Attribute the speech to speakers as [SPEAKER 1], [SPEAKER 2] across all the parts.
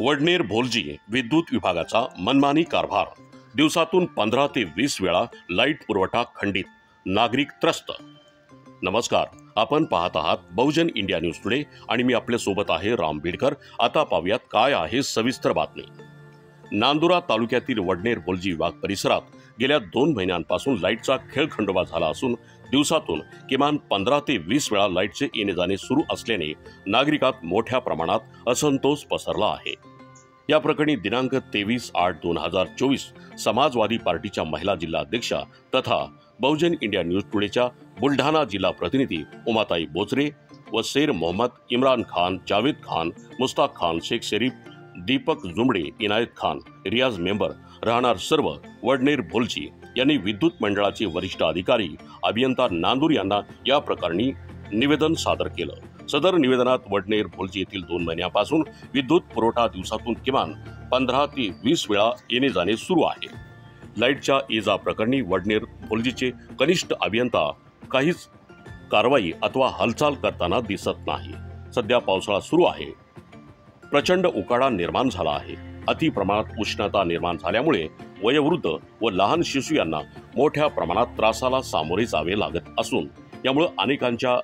[SPEAKER 1] वडनेर भोलजी विद्युत विभागाचा मनमानी कारभार। दिवसातून 15 ते 20 वेळा लाईट पुरवठा खंडित, नागरिक त्रस्त। नमस्कार, आपण पाहत आहात बहुजन इंडिया न्यूज टुडे आणि मी आपल्या सोबत आहे राम बीडकर। आता पाहूयात काय आहे सविस्तर बातमी। नांदुरा तालुक्यातील वडनेर भोलजी विभाग परिसरात गेल्या 2 महिन्यांपासून लाईटचा खेळखंडोबा झाला असून दिवसातून किमान 15 ते 20 वेळा लाईटचे येणे जाणे सुरू असल्याने नागरिकात मोठ्या प्रमाणात असंतोष पसरला आहे। या प्रकरणी दिनांक 23/8/2024 समाजवादी पार्टीच्या महिला जिल्हाध्यक्षा तथा बहुजन इंडिया न्यूज टुडेच्या बुलढाणा जिल्हा प्रतिनिधी उमाताई बोचरे व शेर मोहम्मद, इम्रान खान, जावेद खान, मुस्ताक खान, शेख शरीफ, दीपक जुमडे, इनायत खान, रियाज मेंबर राहणार सर्व वडनेर भोलजी यांनी विद्युत मंडळाचे वरिष्ठ अधिकारी अभियंता नांदूर यांना या प्रकरणी निवेदन सादर केलं। सदर निवेदनात वडनेर भोलजी येथील 2 महिन्यापासून विद्युत पुरवठा दिवसातून किमान 15 ते 20 वेळा येणे जाणे सुरू आहे। लाईटच्या इजा प्रकरणी वडनेर भोलजीचे कनिष्ठ अभियंता काहीच कारवाई अथवा हालचाल करताना दिसत नाही। सध्या पावसाळा सुरू आहे, प्रचंड उकाडा निर्माण झाला आहे। अति प्रमाणात उष्णता निर्माण झाल्यामुळे वयोवृद्ध व लहान शिशु यांना मोठ्या प्रमाणात त्रासाला सामोरे जावे लागत असून यामुळे अनेकांच्या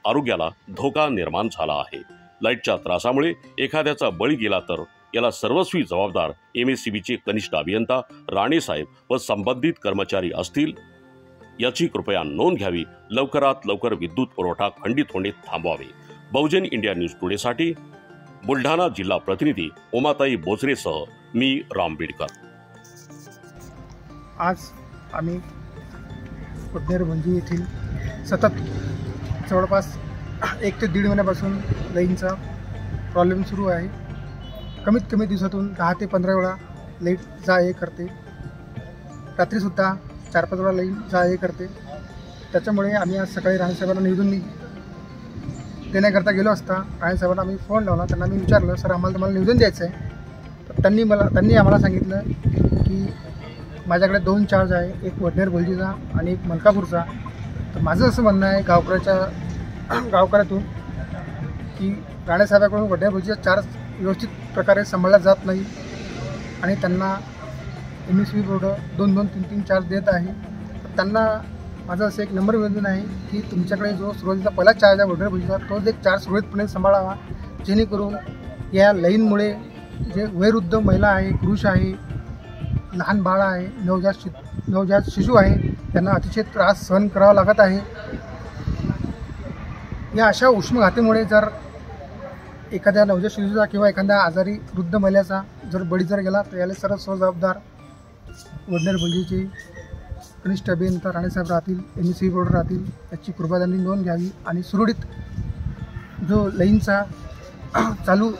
[SPEAKER 1] आरोग्याला धोका निर्माण झाला आहे। लाईटच्या त्रासामुळे एखाद्याचा बळी गेला तर याला सर्वस्वी जबाबदार MSEBचे कनिष्ठ अभियंता राणे साहेब व संबंधित कर्मचारी असतील, याची कृपया नोंद घ्यावी। लवकरात लवकर विद्युत पुरवठा खंडित होणे थांबवावे। बहुजन इंडिया न्यूज टुडेसाठी बुलढाणा जिल्हा प्रतिनिधी उमाताई बोचरेसह मी राम बीडकर।
[SPEAKER 2] आज आम्ही वडनेर भोलजी येथील सतत जवळपास 1 ते 1.5 महिन्यापासून लाईनचा प्रॉब्लेम सुरू आहे। कमीत कमी दिवसातून 10 ते 15 वेळा लाईट जा ये करते, रात्रीसुद्धा 4-5 वेळा लाईन जा ये करते। त्याच्यामुळे आम्ही आज सकाळी राणेसाहेबांना निवेदन देण्याकरता गेलो असता राणेसाहेबांना आम्ही फोन लावला, त्यांना मी विचारलं, सर आम्हाला तुम्हाला निवेदन द्यायचं आहे। तर त्यांनी आम्हाला सांगितलं की माझ्याकडे 2 चार्ज आहे, एक वडनेर भोलजीचा आणि एक मलकापूरचा। तर माझं असं म्हणणं आहे गावकऱ्यातून की राणेसाहेबांकडून वडनेर भोलजीचा चार्ज व्यवस्थित प्रकारे सांभाळला जात नाही आणि त्यांना MSEB बोर्ड 2-2, 3-3 चार्ज देत आहे। तर त्यांना माझं असं एक नंबर निवेदन आहे की तुमच्याकडे जो सुरुवातीचा पहिला चार्ज आहे वडनेर भोलजीचा, तोच एक चार्ज सुरळीतपणे सांभाळावा, जेणेकरून या लाईनमुळे जे वयोवृद्ध महिला आहे, पुरुष आहे, लहान बाळ आहे, नवजात शिशु आहे, त्यांना अतिशय त्रास सहन करावा लागत आहे। या अशा उष्मघातीमुळे जर एखाद्या नवजात शिशुचा किंवा एखाद्या आजारी वृद्ध महिलेचा जर बळी गेला तर याला सर्व जबाबदार वडनेर भोलजीचे कनिष्ठ अभियंता राणेसाहेब राहतील, MSEB बोर्ड राहतील। याची कृपा त्यांनी नोंद घ्यावी आणि सुरळीत जो लाईनचा चालू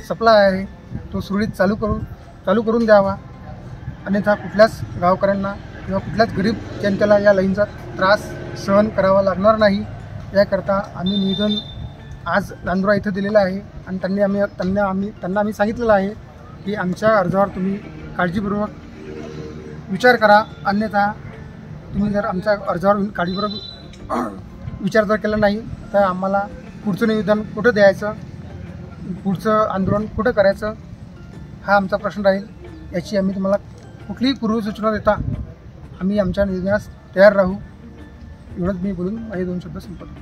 [SPEAKER 2] सप्लाय आहे तो सुरळीत चालू करून द्यावा। अन्यथा कुठल्याच गावकऱ्यांना किंवा कुठल्याच गरीब जनतेला या लाईनचा त्रास सहन करावा लागणार नाही। याकरता आम्ही निवेदन आज नांदुरा इथं दिलेलं आहे आणि त्यांना आम्ही सांगितलेलं आहे की आमच्या अर्जावर तुम्ही काळजीपूर्वक विचार करा, अन्यथा तुम्ही जर आमच्या अर्जावर काळजीपूर्वक विचार जर केला नाही तर आम्हाला पुढचं निवेदन कुठं द्यायचं, पुढचं आंदोलन कुठं करायचं हा आमचा प्रश्न राहील। याची आम्ही तुम्हाला कुठलीही पूर्वसूचना देता आम्ही आमच्या निवेदनास तयार राहू। एवढंच मी बोलून माझे 2 शब्द संपवतो।